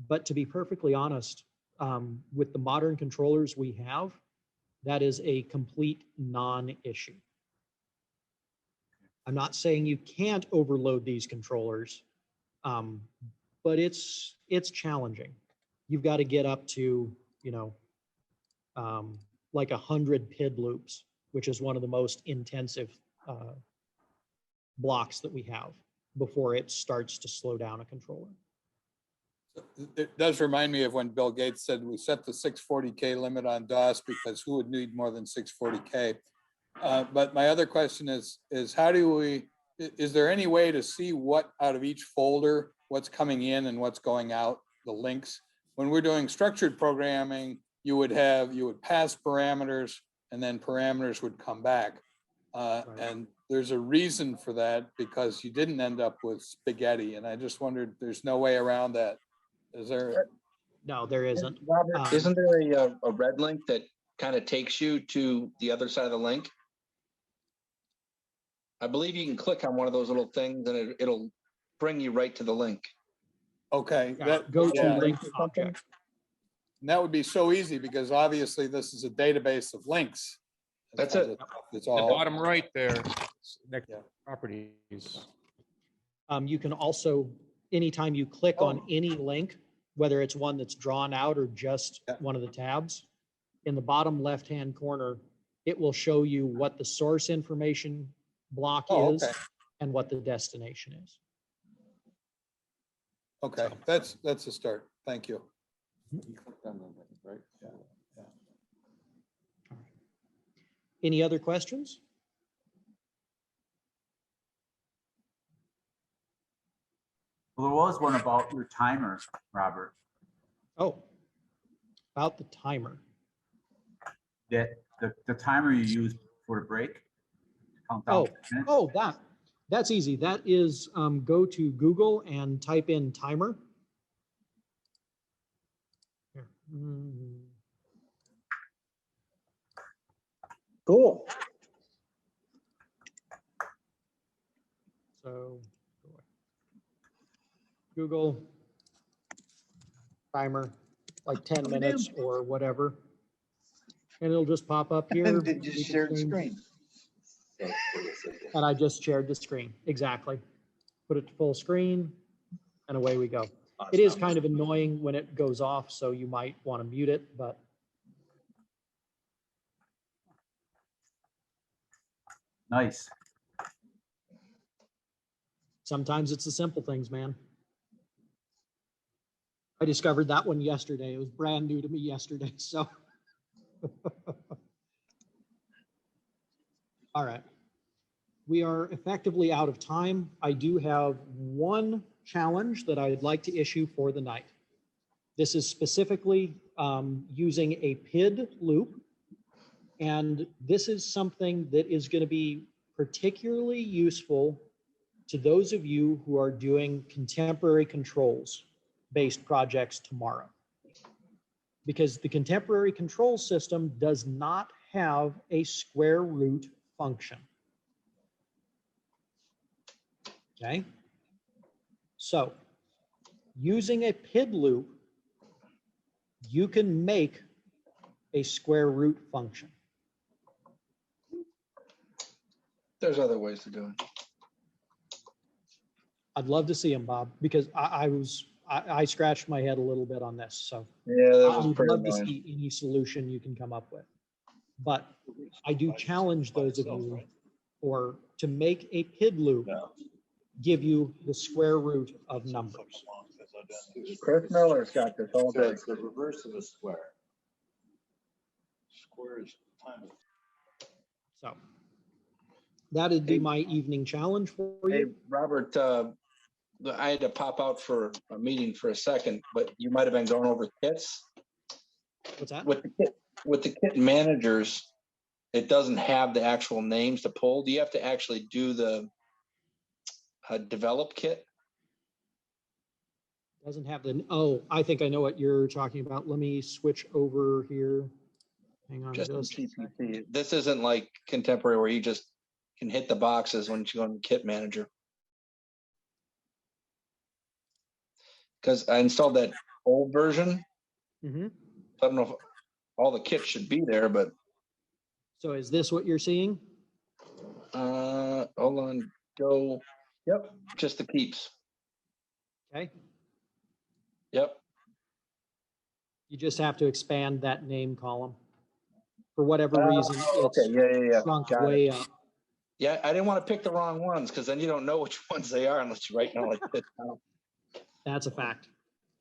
but to be perfectly honest, with the modern controllers we have, that is a complete non-issue. I'm not saying you can't overload these controllers, but it's challenging. You've got to get up to, you know, like 100 PID loops, which is one of the most intensive blocks that we have before it starts to slow down a controller. It does remind me of when Bill Gates said we set the 640K limit on DOS because who would need more than 640K? But my other question is how do we, is there any way to see what out of each folder, what's coming in and what's going out, the links? When we're doing structured programming, you would pass parameters and then parameters would come back. And there's a reason for that because you didn't end up with spaghetti. And I just wondered, there's no way around that. Is there? No, there isn't. Robert, isn't there a red link that kind of takes you to the other side of the link? I believe you can click on one of those little things and it'll bring you right to the link. Okay. Go to link object. And that would be so easy because obviously this is a database of links. That's it. It's The all bottom right there, next properties. You can also, anytime you click on any link, whether it's one that's drawn out or just one of the tabs, in the bottom left-hand corner, it will show you what the source information block is and what the destination is. Okay, So- that's a start. Thank you. Right? Yeah. Any other questions? Well, there was one about your timer, Robert, Oh, about the timer. that the timer you use for the break. Count down Oh, 10 minutes. oh, that's easy. That is, go to Google and type in timer. Here. Cool. So Google timer, like 10 minutes or whatever. And it'll just pop up here. Did you share the screen? And I just shared the screen. Exactly. Put it to full screen and away we go. It is kind of annoying when it goes off, so you might want to mute it, but Nice. sometimes it's the simple things, man. I discovered that one yesterday. It was brand new to me yesterday, so. All right. We are effectively out of time. I do have one challenge that I'd like to issue for the night. This is specifically using a PID loop. And this is something that is going to be particularly useful to those of you who are doing contemporary controls based projects tomorrow. Because the contemporary control system does not have a square root function. Okay. So using a PID loop, you can make a square root function. There's other ways to do it. I'd love to see them, Bob, because I scratched my head a little bit on this. So Yeah, that I was would pretty love to annoying. see any solution you can come up with. But I do challenge those of you or to make a PID loop give you the square root of numbers. Chris Miller's got this all So day. it's the reverse of a square. Square is time. So that'd be my evening challenge for Hey, you. Robert, I had to pop out for a meeting for a second, but you might have been going over kits. What's that? With the kit managers, it doesn't have the actual names to pull. Do you have to actually do the develop kit? Doesn't have the, oh, I think I know what you're talking about. Let me switch over here. Hang on Just in just a second. CPC. This isn't like contemporary where you just can hit the boxes when you go in the kit manager. Because I installed that old version. Mhm. I don't know if all the kits should be there, but So is this what you're seeing? hold on, go. Yep, just the keeps. Okay. Yep. You just have to expand that name column. For whatever Oh, reason, it's okay, yeah. shrunk Got it. way up. Yeah, I didn't want to pick the wrong ones because then you don't know which ones they are unless you write down like this. That's a fact.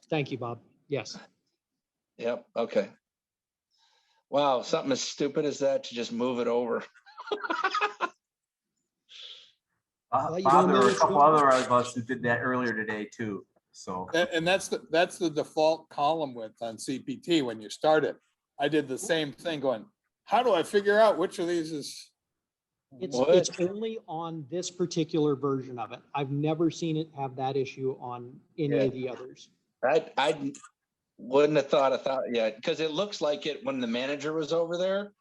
Thank you, Bob. Yes. Yep, okay. Wow, something as stupid as that to just move it over. Well, you Bob, don't there know were a what's couple going other of us who did that earlier today too. So And that's the default column width on CPT when you start it. I did the same thing going, how do I figure out which of these is? It's only on this particular version of it. I've never seen it have that issue on any of the others. I wouldn't have thought yet because it looks like it when the manager was over there.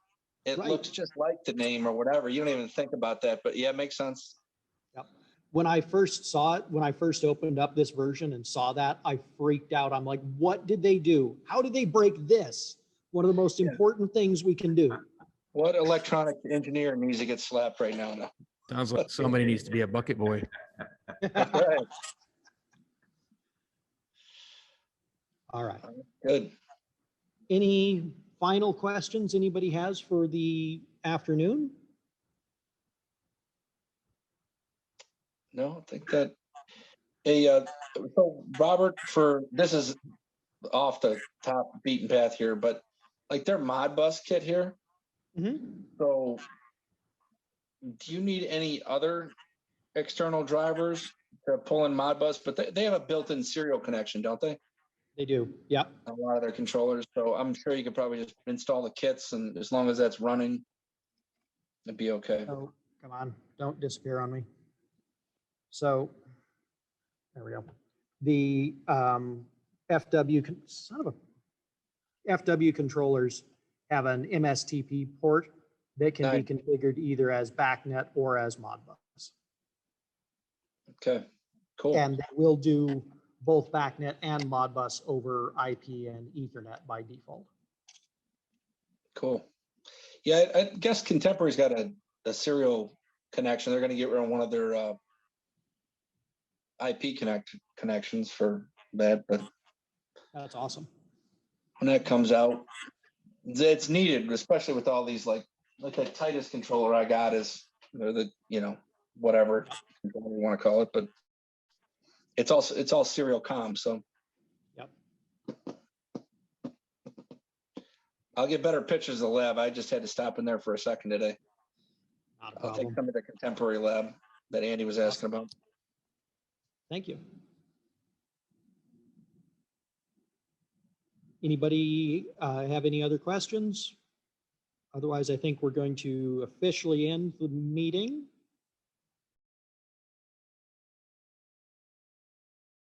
It Right. looks just like the name or whatever. You don't even think about that, but yeah, it makes sense. Yep. When I first saw it, when I first opened up this version and saw that, I freaked out. I'm like, what did they do? How did they break this? One of the most important things we can do. What electronic engineer needs to get slapped right now? Sounds like somebody needs to be a bucket boy. Right. All right. Good. Any final questions anybody has for the afternoon? No, I think that So Robert, this is off the top beaten path here, but like their Modbus kit here. Mhm. So do you need any other external drivers to pull in Modbus? But they have a built-in serial connection, don't they? They do, yep. A lot of their controllers. So I'm sure you could probably just install the kits, and as long as that's running, it'd be okay. Oh, come on, don't disappear on me. So, there we go. The FW controllers have an MSTP port that can be Nice. configured either as BACnet or as Modbus. Okay, cool. And they will do both BACnet and Modbus over IP and Ethernet by default. Cool. Yeah, I guess Contemporary's got a serial connection. They're going to get rid of one of their IP connections for that, but That's awesome. when that comes out, it's needed, especially with all these like that tightest controller I got is the whatever you want to call it, but it's all serial comm. So Yep. I'll get better pictures of the lab. I just had to stop in there for a second today. Not a I'll take problem. some of the Contemporary lab that Andy was asking about. Thank you. Anybody have any other questions? Otherwise, I think we're going to officially end the meeting.